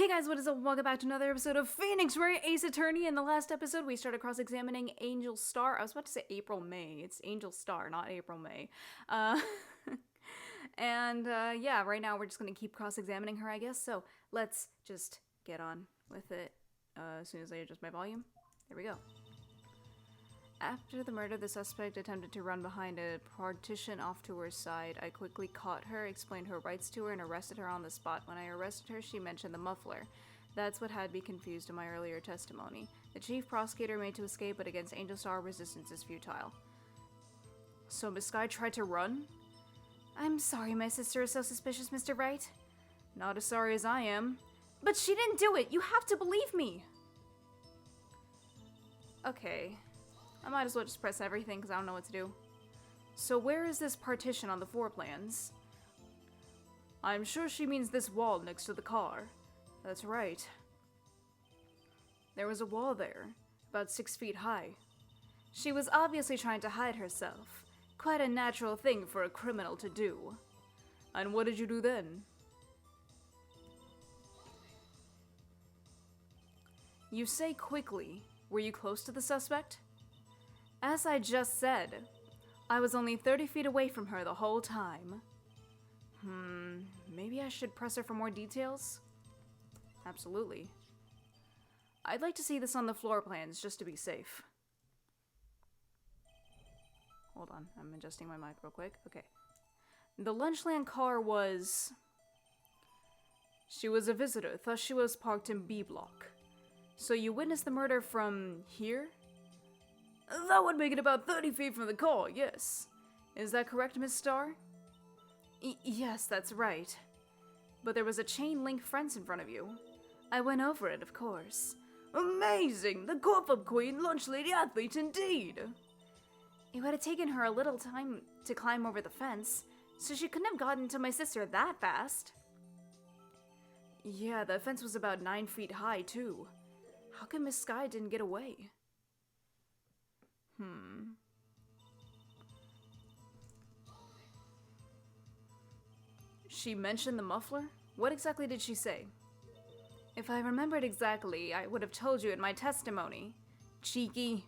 Hey guys, what is up? Welcome back to another episode of Phoenix Wright Ace Attorney. In the last episode, we started cross-examining Angel Starr. I was about to say April May. It's Angel Starr, not April May. Yeah, right now we're just gonna keep cross-examining her, I guess. So let's just get on with it as soon as I adjust my volume. There we go. After the murder, the suspect attempted to run behind a partition off to her side. I quickly caught her, explained her rights to her, and arrested her on the spot. When I arrested her, she mentioned the muffler. That's what had me confused in my earlier testimony. The chief prosecutor made to escape, but against Angel Starr, resistance is futile. So Miss Sky tried to run? I'm sorry my sister is so suspicious, Mr. Wright. Not as sorry as I am. But she didn't do it! You have to believe me! Okay. I might as well just press everything because I don't know what to do. So where is this partition on the floor plans? I'm sure she means this wall next to the car. That's right. There was a wall there, about 6 feet high. She was obviously trying to hide herself. Quite a natural thing for a criminal to do. And what did you do then? You say quickly. Were you close to the suspect? As I just said, I was only 30 feet away from her the whole time. Maybe I should press her for more details? Absolutely. I'd like to see this on the floor plans, just to be safe. Hold on, I'm adjusting my mic real quick. Okay. The Lunchland car was... She was a visitor, thus she was parked in B block. So you witnessed the murder from here? That would make it about 30 feet from the car, yes. Is that correct, Miss Starr? Yes, that's right. But there was a chain link fence in front of you. I went over it, of course. Amazing! The Corp-Up Queen, lunch lady athlete indeed! It would have taken her a little time to climb over the fence, so she couldn't have gotten to my sister that fast. Yeah, the fence was about 9 feet high, too. How come Miss Sky didn't get away? She mentioned the muffler? What exactly did she say? If I remembered exactly, I would have told you in my testimony. Cheeky.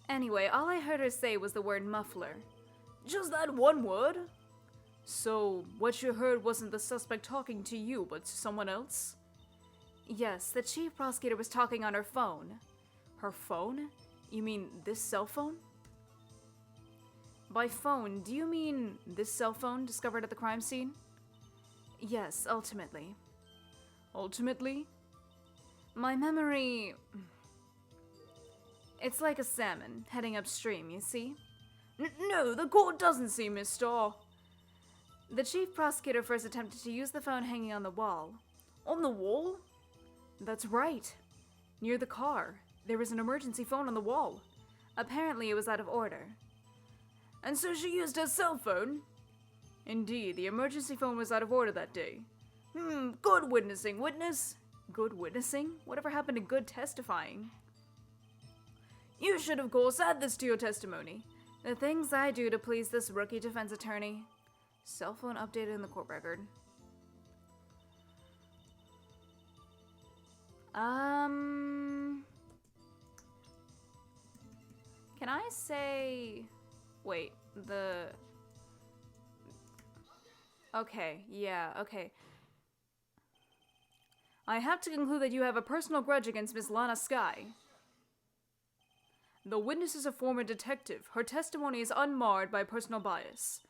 Anyway, all I heard her say was the word muffler. Just that one word? So, what you heard wasn't the suspect talking to you, but to someone else? Yes, the chief prosecutor was talking on her phone. Her phone? You mean this cell phone? By phone, do you mean this cell phone discovered at the crime scene? Yes, ultimately. Ultimately? My memory... It's like a salmon, heading upstream, you see? No, the court doesn't see, Miss Starr. The chief prosecutor first attempted to use the phone hanging on the wall. On the wall? That's right. Near the car. There was an emergency phone on the wall. Apparently it was out of order. And so she used her cell phone? Indeed, the emergency phone was out of order that day. Good witnessing, witness. Good witnessing? Whatever happened to good testifying? You should, of course, add this to your testimony. The things I do to please this rookie defense attorney. Cell phone updated in the court record. Can I say... Wait, Okay, yeah, okay. I have to conclude that you have a personal grudge against Miss Lana Sky. The witness is a former detective. Her testimony is unmarred by personal bias.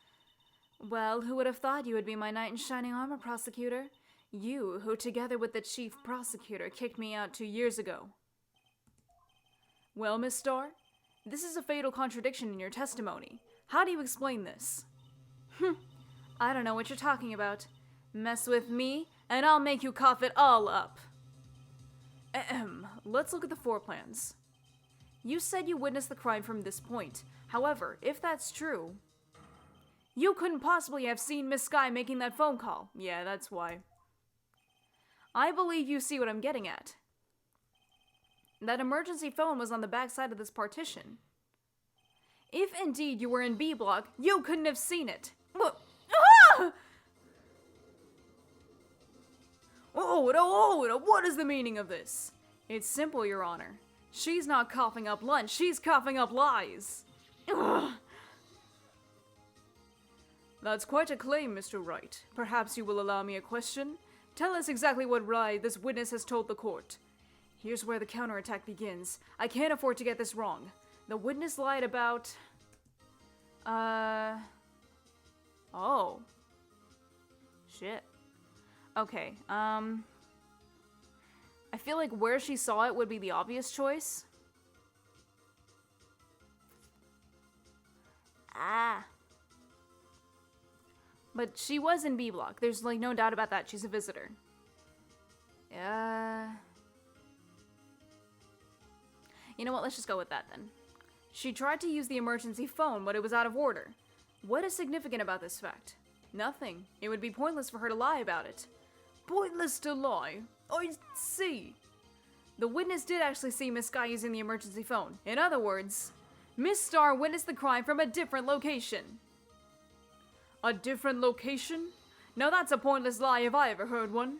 Well, who would have thought you would be my knight in shining armor, prosecutor? You, who together with the chief prosecutor kicked me out 2 years ago. Well, Miss Starr, this is a fatal contradiction in your testimony. How do you explain this? I don't know what you're talking about. Mess with me, and I'll make you cough it all up. Let's look at the floor plans. You said you witnessed the crime from this point. However, if that's true, you couldn't possibly have seen Miss Sky making that phone call. Yeah, that's why. I believe you see what I'm getting at. That emergency phone was on the back side of this partition. If indeed you were in B block, you couldn't have seen it. What? Order! What is the meaning of this? It's simple, Your Honor. She's not coughing up lunch, she's coughing up lies. Ugh. That's quite a claim, Mr. Wright. Perhaps you will allow me a question? Tell us exactly what lie this witness has told the court. Here's where the counterattack begins. I can't afford to get this wrong. The witness lied about... Oh. Shit. Okay, I feel like where she saw it would be the obvious choice. But she was in B block. There's, like, no doubt about that. She's a visitor. You know what? Let's just go with that, then. She tried to use the emergency phone, but it was out of order. What is significant about this fact? Nothing. It would be pointless for her to lie about it. Pointless to lie? I see. The witness did actually see Miss Sky using the emergency phone. In other words, Miss Starr witnessed the crime from a different location. A different location? Now that's a pointless lie if I ever heard one.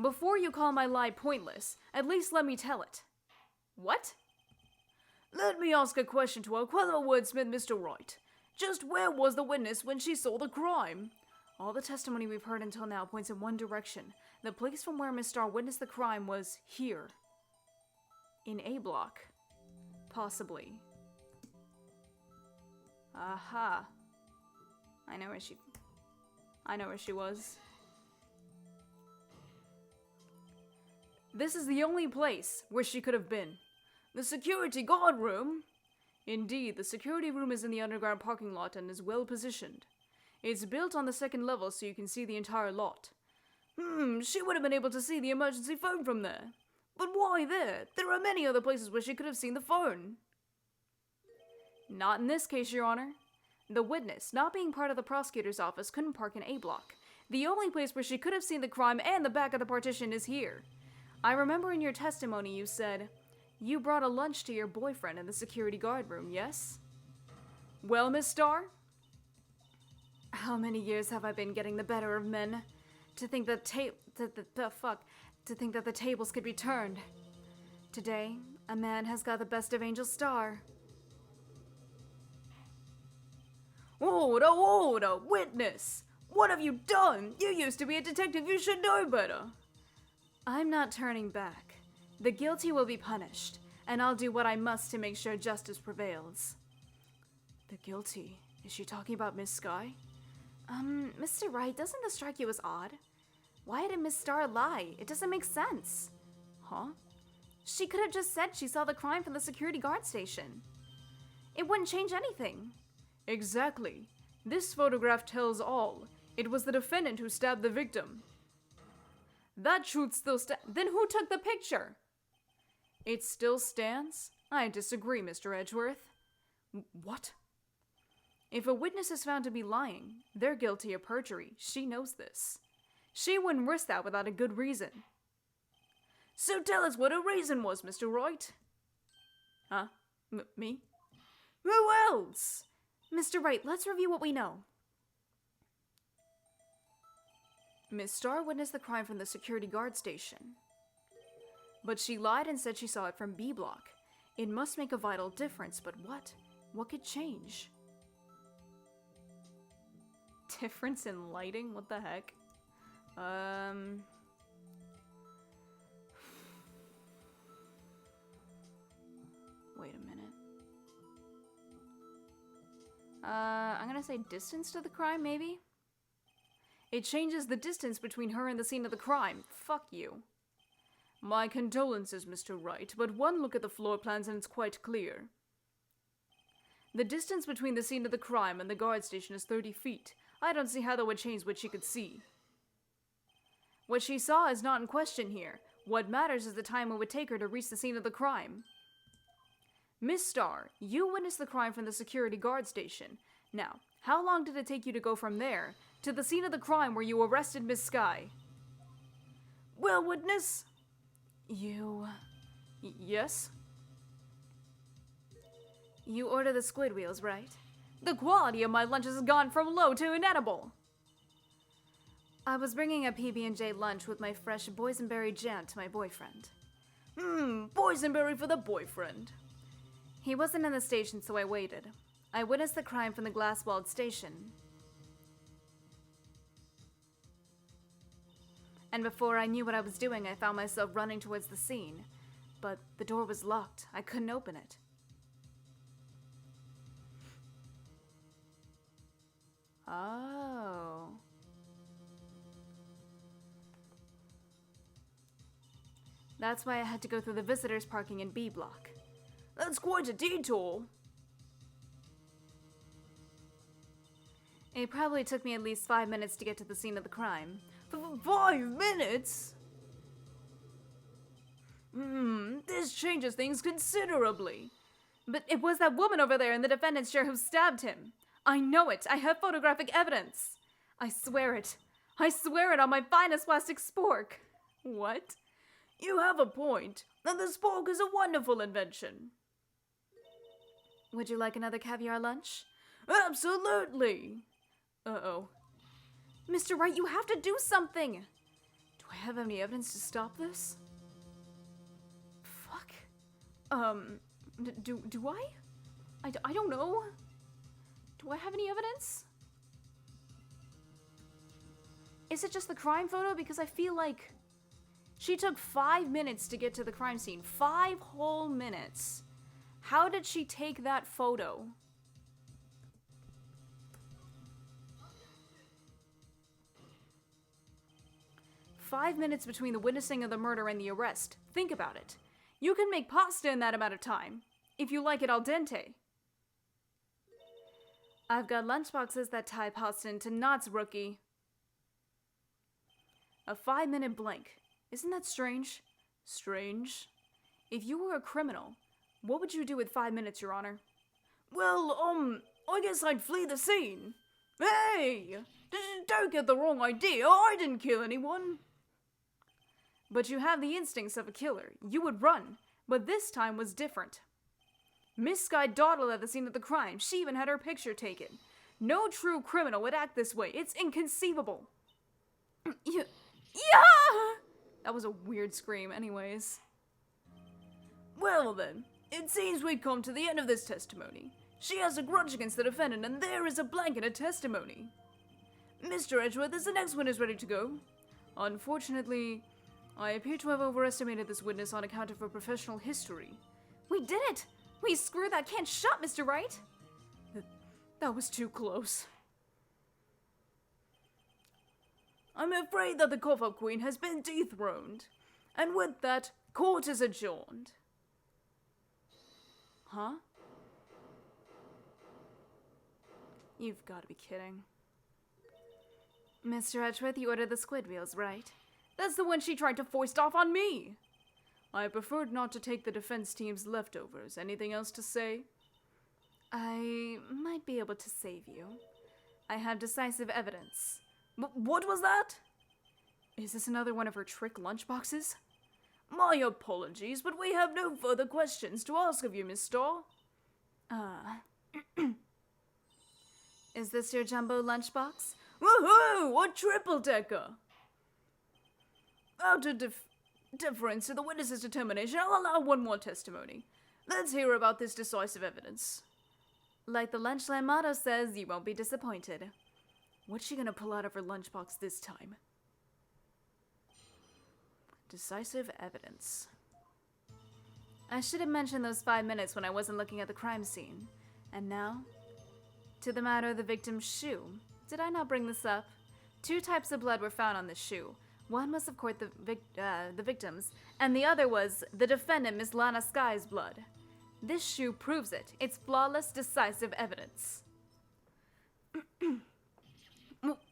Before you call my lie pointless, at least let me tell it. What? Let me ask a question to our clever wordsmith, Mr. Wright. Just where was the witness when she saw the crime? All the testimony we've heard until now points in one direction. The place from where Miss Starr witnessed the crime was here. In A block. Possibly. Aha. I know where she was. This is the only place where she could have been. The security guard room? Indeed, the security room is in the underground parking lot and is well positioned. It's built on the second level so you can see the entire lot. She would have been able to see the emergency phone from there. But why there? There are many other places where she could have seen the phone. Not in this case, Your Honor. The witness, not being part of the prosecutor's office, couldn't park in A block. The only place where she could have seen the crime and the back of the partition is here. I remember in your testimony you said, you brought a lunch to your boyfriend in the security guard room, yes? Well, Miss Starr? How many years have I been getting the better of men? To think that the tables could be turned. Today, a man has got the best of Angel Starr. Order! Witness! What have you done? You used to be a detective, you should know better. I'm not turning back. The guilty will be punished, and I'll do what I must to make sure justice prevails. The guilty? Is she talking about Miss Sky? Mr. Wright, doesn't this strike you as odd? Why did Miss Starr lie? It doesn't make sense. Huh? She could have just said she saw the crime from the security guard station. It wouldn't change anything. Exactly. This photograph tells all. It was the defendant who stabbed the victim. That truth still Then who took the picture? It still stands? I disagree, Mr. Edgeworth. What? If a witness is found to be lying, they're guilty of perjury. She knows this. She wouldn't risk that without a good reason. So tell us what her reason was, Mr. Wright. Huh? Me? Who else? Mr. Wright, let's review what we know. Miss Starr witnessed the crime from the security guard station. But she lied and said she saw it from B block. It must make a vital difference, but what? What could change? Difference in lighting? What the heck? Wait a minute. I'm gonna say distance to the crime, maybe? It changes the distance between her and the scene of the crime. Fuck you. My condolences, Mr. Wright, but one look at the floor plans and it's quite clear. The distance between the scene of the crime and the guard station is 30 feet. I don't see how that would change what she could see. What she saw is not in question here. What matters is the time it would take her to reach the scene of the crime. Miss Starr, you witnessed the crime from the security guard station. Now, how long did it take you to go from there to the scene of the crime where you arrested Miss Sky? Well, witness... Yes? You order the squid wheels, right? The quality of my lunches has gone from low to inedible. I was bringing a PB&J lunch with my fresh boysenberry jam to my boyfriend. Boysenberry for the boyfriend. He wasn't in the station, so I waited. I witnessed the crime from the glass-walled station. And before I knew what I was doing, I found myself running towards the scene. But the door was locked. I couldn't open it. Oh. That's why I had to go through the visitors parking in B block. That's quite a detour. It probably took me at least 5 minutes to get to the scene of the crime. 5 minutes? This changes things considerably. But it was that woman over there in the defendant's chair who stabbed him. I know it. I have photographic evidence. I swear it. I swear it on my finest plastic spork. What? You have a point. And the spork is a wonderful invention. Would you like another caviar lunch? Absolutely. Uh-oh. Mr. Wright, you have to do something. Do I have any evidence to stop this? Fuck. Do I? I don't know. Do I have any evidence? Is it just the crime photo? Because I feel like she took 5 minutes to get to the crime scene. 5 whole minutes. How did she take that photo? "5 minutes between the witnessing of the murder and the arrest. Think about it. You can make pasta in that amount of time, if you like it al dente. I've got lunchboxes that tie pasta into knots, rookie. A 5-minute blank. Isn't that strange? Strange. If you were a criminal, what would you do with 5 minutes, Your Honor? Well, I guess I'd flee the scene. Hey! Don't get the wrong idea. I didn't kill anyone. But you have the instincts of a killer. You would run, but this time was different. Miss Sky dawdled at the scene of the crime. She even had her picture taken. No true criminal would act this way. It's inconceivable. Yeah! That was a weird scream, anyways. Well then, it seems we've come to the end of this testimony. She has a grudge against the defendant, and there is a blank in her testimony. Mr. Edgeworth, is the next witness ready to go? Unfortunately, I appear to have overestimated this witness on account of her professional history. We did it! We screwed that can shut, Mr. Wright! That was too close. I'm afraid that the cough-up queen has been dethroned. And with that, court is adjourned. Huh? You've got to be kidding. Mr. Edgeworth, you ordered the squid wheels, right? That's the one she tried to foist off on me. I preferred not to take the defense team's leftovers. Anything else to say? I might be able to save you. I have decisive evidence. What was that? Is this another one of her trick lunchboxes? My apologies, but we have no further questions to ask of you, Miss Starr. Is this your jumbo lunchbox? Woohoo! A triple-decker! Out of deference to the witness's determination, I'll allow one more testimony. Let's hear about this decisive evidence. Like the Lunchland motto says, you won't be disappointed. What's she gonna pull out of her lunchbox this time? Decisive evidence. I should have mentioned those 5 minutes when I wasn't looking at the crime scene. And now, to the matter of the victim's shoe. Did I not bring this up? 2 types of blood were found on the shoe. One was, of course, the victim's, and the other was the defendant, Miss Lana Sky's blood. This shoe proves it. It's flawless, decisive evidence.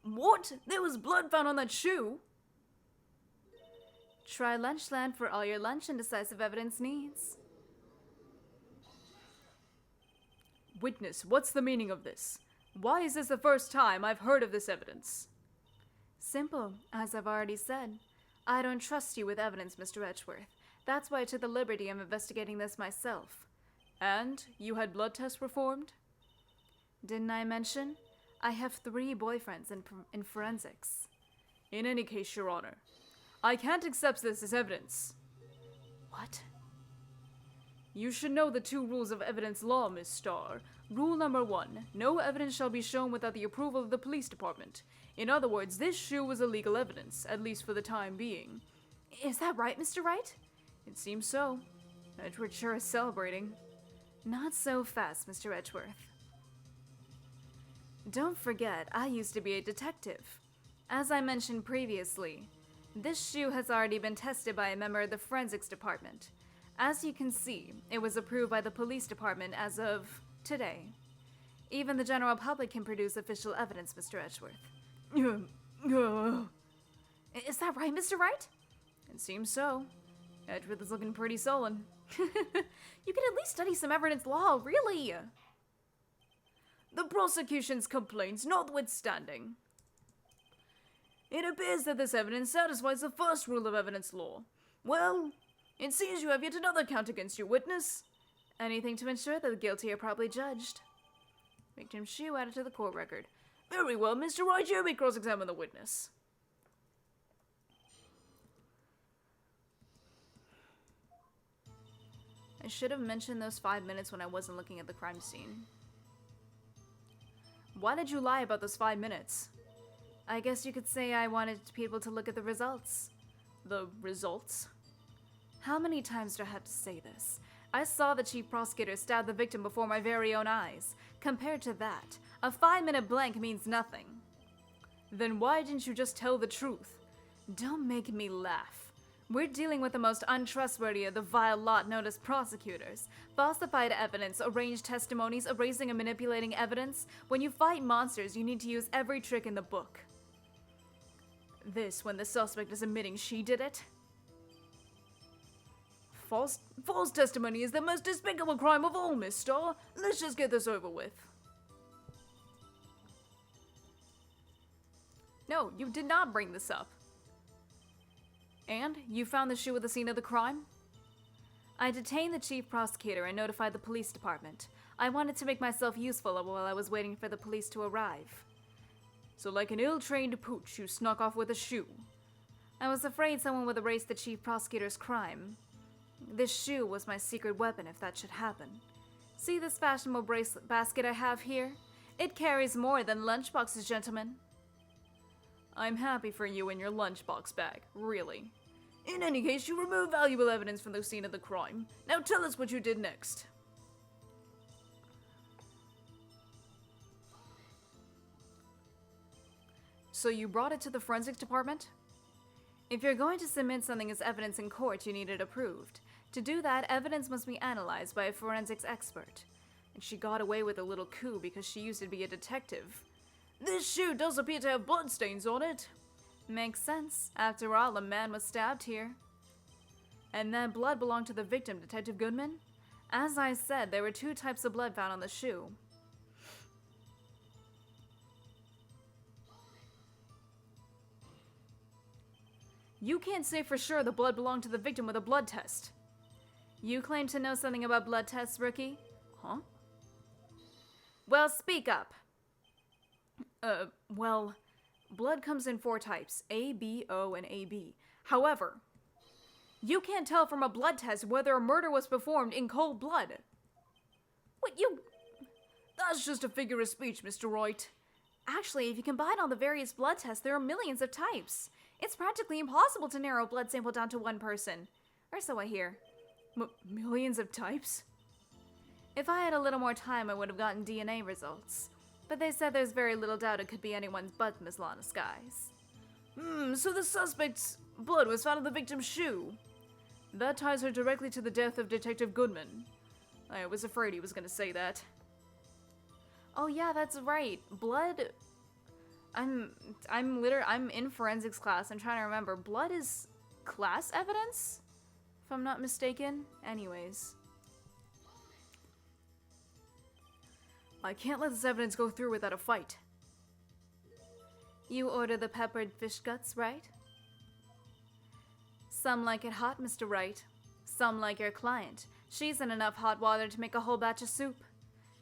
What? There was blood found on that shoe? Try Lunchland for all your lunch and decisive evidence needs. Witness, what's the meaning of this? Why is this the first time I've heard of this evidence? Simple, as I've already said. I don't trust you with evidence, Mr. Edgeworth. That's why I took the liberty of investigating this myself. And you had blood tests performed? Didn't I mention? I have 3 boyfriends in forensics. In any case, Your Honor, I can't accept this as evidence. What? You should know the 2 rules of evidence law, Miss Starr. Rule number 1, no evidence shall be shown without the approval of the police department. In other words, this shoe was illegal evidence, at least for the time being. Is that right, Mr. Wright? It seems so. Edgeworth sure is celebrating. Not so fast, Mr. Edgeworth. Don't forget, I used to be a detective. As I mentioned previously, this shoe has already been tested by a member of the forensics department. As you can see, it was approved by the police department as of today. Even the general public can produce official evidence, Mr. Edgeworth. Is that right, Mr. Wright? It seems so. Edgeworth is looking pretty sullen. You could at least study some evidence law, really. The prosecution's complaints notwithstanding, it appears that this evidence satisfies the first rule of evidence law. Well, it seems you have yet another count against your witness. Anything to ensure that the guilty are properly judged. Victim's shoe added to the court record. Very well, Mr. Wright, you may cross-examine the witness. I should have mentioned those 5 minutes when I wasn't looking at the crime scene. Why did you lie about those 5 minutes? I guess you could say I wanted people to look at the results. The results? How many times do I have to say this? I saw the chief prosecutor stab the victim before my very own eyes. Compared to that, a 5-minute blank means nothing. Then why didn't you just tell the truth? Don't make me laugh. We're dealing with the most untrustworthy of the vile lot known as prosecutors. Falsified evidence, arranged testimonies, erasing and manipulating evidence. When you fight monsters, you need to use every trick in the book. This when the suspect is admitting she did it? False testimony is the most despicable crime of all, Miss Starr. Let's just get this over with. No, you did not bring this up. And you found the shoe at the scene of the crime? I detained the chief prosecutor and notified the police department. I wanted to make myself useful while I was waiting for the police to arrive. So like an ill-trained pooch, you snuck off with a shoe. I was afraid someone would erase the chief prosecutor's crime. This shoe was my secret weapon if that should happen. See this fashionable bracelet basket I have here? It carries more than lunchboxes, gentlemen. I'm happy for you and your lunchbox bag, really. In any case, you removed valuable evidence from the scene of the crime. Now tell us what you did next. So you brought it to the forensics department? If you're going to submit something as evidence in court, you need it approved. To do that, evidence must be analyzed by a forensics expert. And she got away with a little coup because she used to be a detective. This shoe does appear to have bloodstains on it. Makes sense. After all, a man was stabbed here. And that blood belonged to the victim, Detective Goodman? As I said, there were 2 types of blood found on the shoe. You can't say for sure the blood belonged to the victim with a blood test. You claim to know something about blood tests, rookie? Huh? Well, speak up. Well, blood comes in 4 types, A, B, O, and AB. However, you can't tell from a blood test whether a murder was performed in cold blood. What, you... That's just a figure of speech, Mr. Wright. Actually, if you combine all the various blood tests, there are millions of types. It's practically impossible to narrow a blood sample down to one person. Or so I hear. Millions of types? If I had a little more time, I would have gotten DNA results. But they said there's very little doubt it could be anyone's but Miss Lana Skies. So the suspect's blood was found in the victim's shoe. That ties her directly to the death of Detective Goodman. I was afraid he was going to say that. Oh yeah, that's right. Blood... I'm in forensics class. I'm trying to remember. Blood is class evidence? If I'm not mistaken. Anyways. I can't let this evidence go through without a fight. You order the peppered fish guts, right? Some like it hot, Mr. Wright. Some like your client. She's in enough hot water to make a whole batch of soup.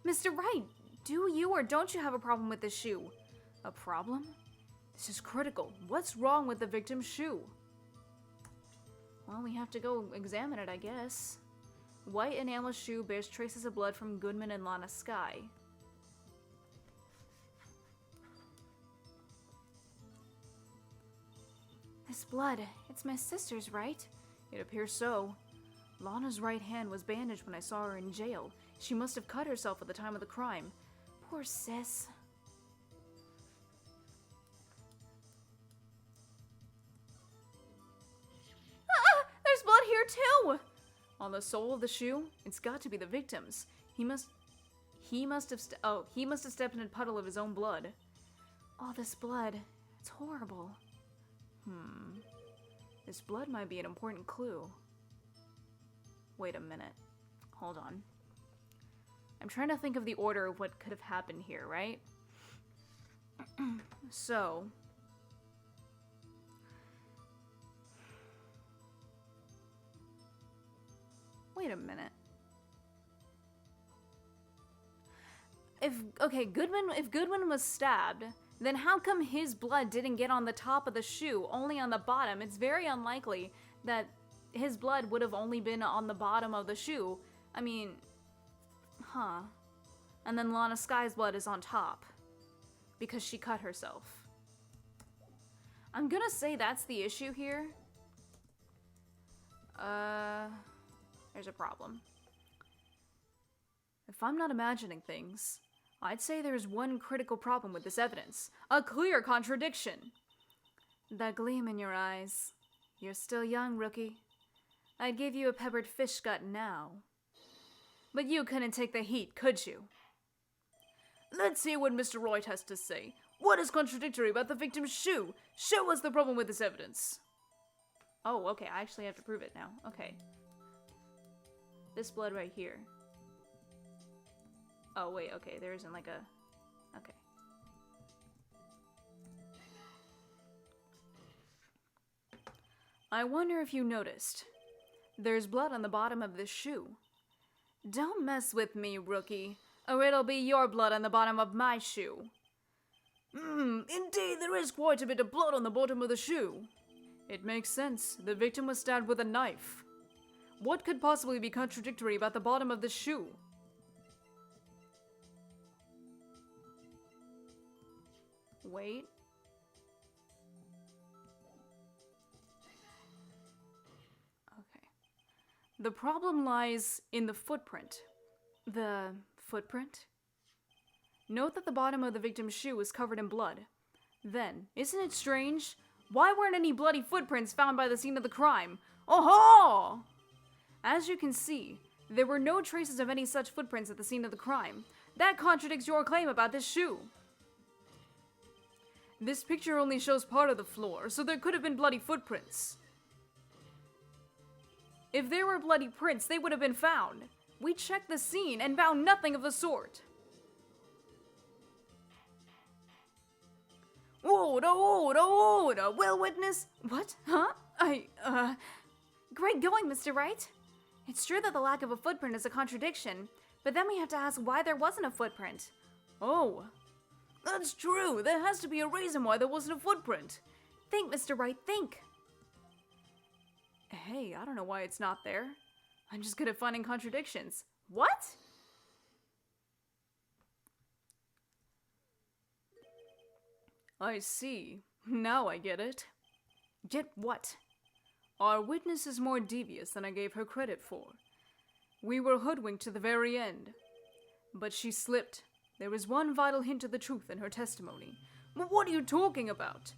Mr. Wright, do you or don't you have a problem with this shoe? A problem? This is critical. What's wrong with the victim's shoe? Well, we have to go examine it, I guess. White enamel shoe bears traces of blood from Goodman and Lana Skye. This blood, it's my sister's, right? It appears so. Lana's right hand was bandaged when I saw her in jail. She must have cut herself at the time of the crime. Poor sis. There's blood here too! On the sole of the shoe, it's got to be the victim's. He must have stepped in a puddle of his own blood. All this blood, it's horrible. This blood might be an important clue. Wait a minute. Hold on. I'm trying to think of the order of what could have happened here, right? So... Wait a minute. If Goodman was stabbed, then how come his blood didn't get on the top of the shoe, only on the bottom? It's very unlikely that his blood would have only been on the bottom of the shoe. I mean, And then Lana Skye's blood is on top, because she cut herself. I'm gonna say that's the issue here. There's a problem. If I'm not imagining things, I'd say there's one critical problem with this evidence. A clear contradiction. That gleam in your eyes. You're still young, rookie. I'd give you a peppered fish gut now. But you couldn't take the heat, could you? Let's see what Mr. Wright has to say. What is contradictory about the victim's shoe? Show us the problem with this evidence. Oh, okay, I actually have to prove it now. Okay. This blood right here. Oh, wait, okay, there isn't like a... Okay. I wonder if you noticed. There's blood on the bottom of this shoe. Don't mess with me, rookie, or it'll be your blood on the bottom of my shoe. Indeed, there is quite a bit of blood on the bottom of the shoe. It makes sense. The victim was stabbed with a knife. What could possibly be contradictory about the bottom of the shoe? Wait. Okay. The problem lies in the footprint. The footprint? Note that the bottom of the victim's shoe is covered in blood. Then, isn't it strange? Why weren't any bloody footprints found by the scene of the crime? Oh-ho! As you can see, there were no traces of any such footprints at the scene of the crime. That contradicts your claim about this shoe. This picture only shows part of the floor, so there could have been bloody footprints. If there were bloody prints, they would have been found. We checked the scene and found nothing of the sort. Order, well, witness? What? Huh? Great going, Mr. Wright. It's true that the lack of a footprint is a contradiction, but then we have to ask why there wasn't a footprint. Oh, that's true. There has to be a reason why there wasn't a footprint. Think, Mr. Wright, think. Hey, I don't know why it's not there. I'm just good at finding contradictions. What? I see. Now I get it. Get what? Our witness is more devious than I gave her credit for. We were hoodwinked to the very end. But she slipped. There was one vital hint of the truth in her testimony. What are you talking about?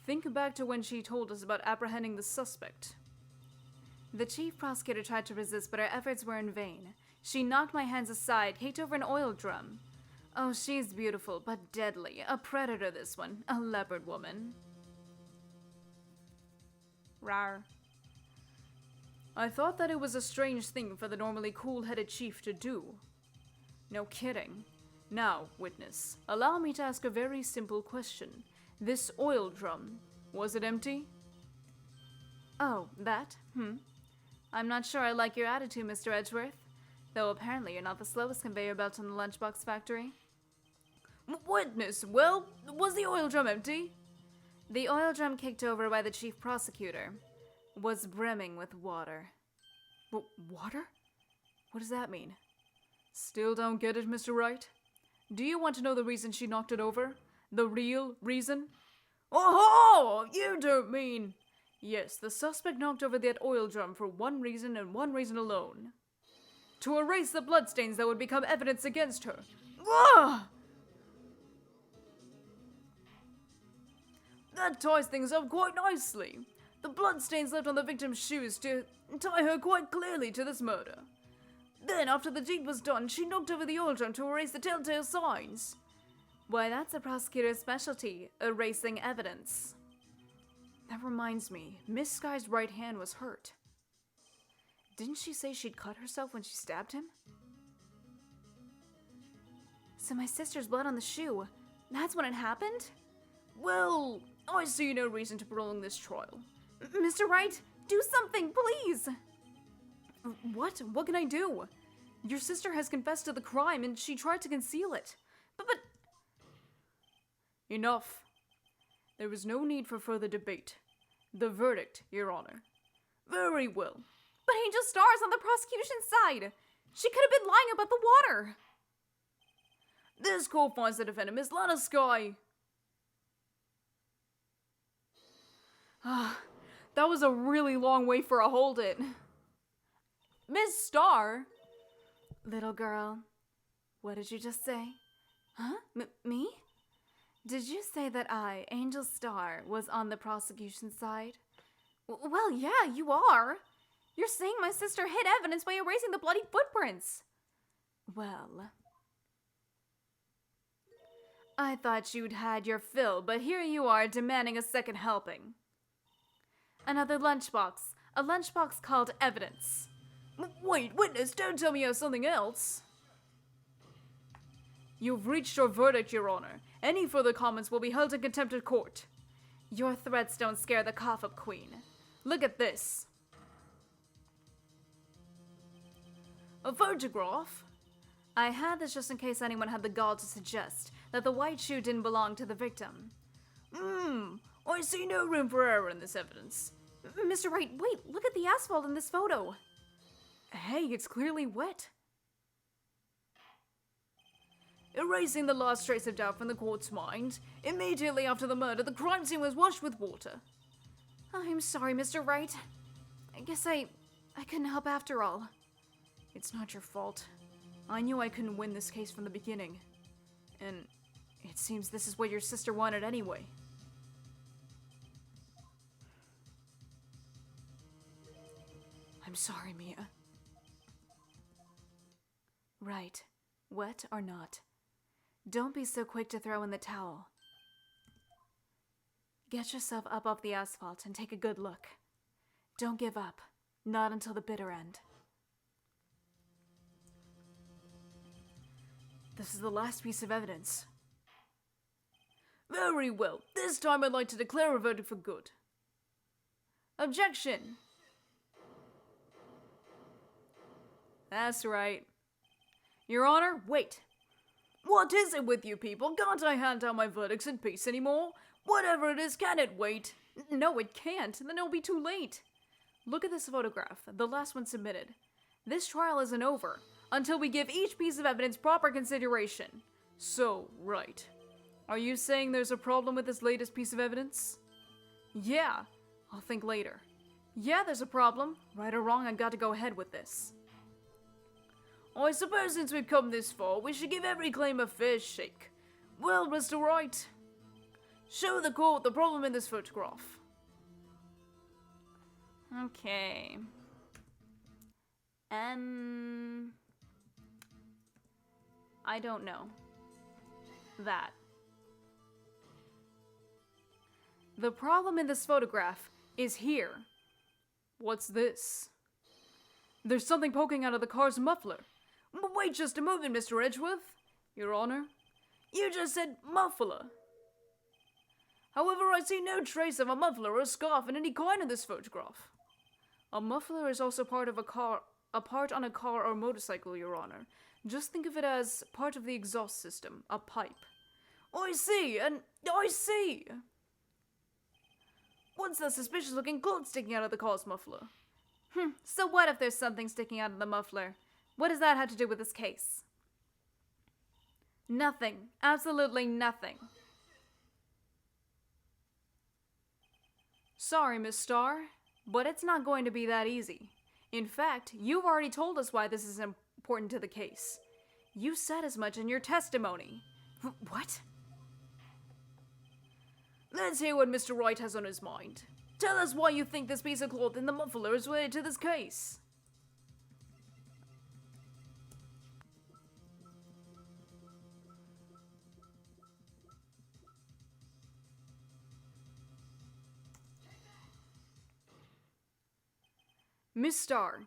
Think back to when she told us about apprehending the suspect. The chief prosecutor tried to resist, but her efforts were in vain. She knocked my hands aside, kicked over an oil drum. Oh, she's beautiful, but deadly. A predator, this one. A leopard woman. Rar. I thought that it was a strange thing for the normally cool-headed chief to do. No kidding. Now, witness, allow me to ask a very simple question. This oil drum, was it empty? Oh, that? I'm not sure I like your attitude, Mr. Edgeworth. Though apparently you're not the slowest conveyor belt in the lunchbox factory. Witness, well, was the oil drum empty? The oil drum kicked over by the chief prosecutor was brimming with water. Water? What does that mean? Still don't get it, Mr. Wright? Do you want to know the reason she knocked it over? The real reason? Oh, you don't mean... Yes, the suspect knocked over that oil drum for one reason and one reason alone. To erase the bloodstains that would become evidence against her. Ah! That ties things up quite nicely. The bloodstains left on the victim's shoes to tie her quite clearly to this murder. Then, after the deed was done, she knocked over the oil drum to erase the telltale signs. Why, that's the prosecutor's specialty, erasing evidence. That reminds me, Miss Sky's right hand was hurt. Didn't she say she'd cut herself when she stabbed him? So my sister's blood on the shoe, that's when it happened? Well, I see no reason to prolong this trial. Mr. Wright, do something, please! What? What can I do? Your sister has confessed to the crime and she tried to conceal it. But... Enough. There was no need for further debate. The verdict, Your Honor. Very well. But Angel Starr's on the prosecution's side. She could have been lying about the water. This court finds the defendant, Miss Lana Sky. That was a really long way for a hold it. Miss Starr? Little girl, what did you just say? Huh? Me? Did you say that I, Angel Starr, was on the prosecution's side? Well, yeah, you are. You're saying my sister hid evidence by erasing the bloody footprints. Well, I thought you'd had your fill, but here you are demanding a second helping. Another lunchbox. A lunchbox called evidence. Wait, witness, don't tell me you have something else. You've reached your verdict, Your Honor. Any further comments will be held in contempt of court. Your threats don't scare the cough-up queen. Look at this. A photograph? I had this just in case anyone had the gall to suggest that the white shoe didn't belong to the victim. I see no room for error in this evidence. Mr. Wright, wait, look at the asphalt in this photo. Hey, it's clearly wet. Erasing the last trace of doubt from the court's mind, immediately after the murder, the crime scene was washed with water. I'm sorry, Mr. Wright. I guess I couldn't help after all. It's not your fault. I knew I couldn't win this case from the beginning. And it seems this is what your sister wanted anyway. I'm sorry, Mia. Right. Wet or not. Don't be so quick to throw in the towel. Get yourself up off the asphalt and take a good look. Don't give up. Not until the bitter end. This is the last piece of evidence. Very well. This time I'd like to declare a verdict for good. Objection! That's right. Your Honor, wait. What is it with you people? Can't I hand down my verdicts in peace anymore? Whatever it is, can it wait? No, it can't. Then it'll be too late. Look at this photograph, the last one submitted. This trial isn't over until we give each piece of evidence proper consideration. So, right. Are you saying there's a problem with this latest piece of evidence? Yeah. I'll think later. Yeah, there's a problem. Right or wrong, I got to go ahead with this. I suppose since we've come this far, we should give every claim a fair shake. Well, Mr. Wright, show the court the problem in this photograph. Okay. I don't know. That. The problem in this photograph is here. What's this? There's something poking out of the car's muffler. Wait just a moment, Mr. Edgeworth. Your Honor, you just said muffler. However, I see no trace of a muffler or a scarf in any kind in this photograph. A muffler is also part of a part on a car or motorcycle, Your Honor. Just think of it as part of the exhaust system, a pipe. I see, and I see. What's that suspicious looking cloth sticking out of the car's muffler? So what if there's something sticking out of the muffler? What does that have to do with this case? Nothing. Absolutely nothing. Sorry, Miss Starr, but it's not going to be that easy. In fact, you've already told us why this is important to the case. You said as much in your testimony. What? Let's hear what Mr. Wright has on his mind. Tell us why you think this piece of cloth in the muffler is related to this case. Miss Starr,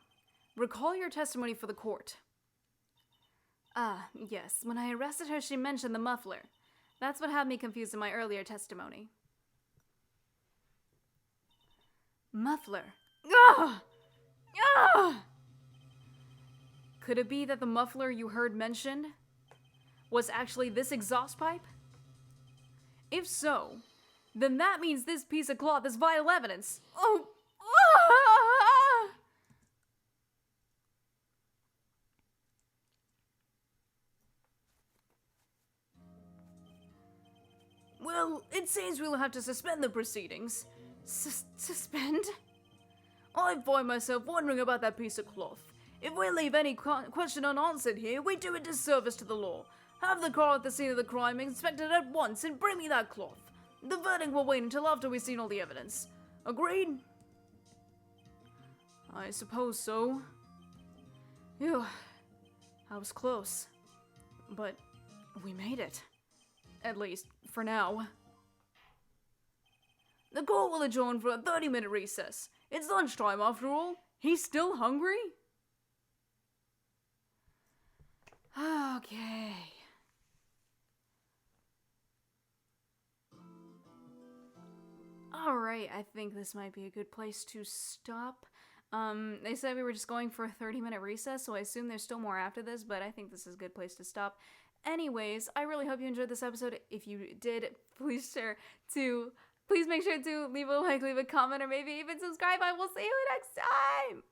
recall your testimony for the court. Yes. When I arrested her, she mentioned the muffler. That's what had me confused in my earlier testimony. Muffler. Could it be that the muffler you heard mentioned was actually this exhaust pipe? If so, then that means this piece of cloth is vital evidence. Well, it seems we'll have to suspend the proceedings. Suspend? I find myself wondering about that piece of cloth. If we leave any question unanswered here, we do a disservice to the law. Have the car at the scene of the crime inspected at once and bring me that cloth. The verdict will wait until after we've seen all the evidence. Agreed? I suppose so. Phew. I was close. But we made it. At least, for now. The court will adjourn for a 30-minute recess. It's lunchtime after all. He's still hungry? Okay. Alright, I think this might be a good place to stop. They said we were just going for a 30-minute recess, so I assume there's still more after this, but I think this is a good place to stop. Anyways, I really hope you enjoyed this episode. If you did, please make sure to leave a like, leave a comment, or maybe even subscribe. I will see you next time!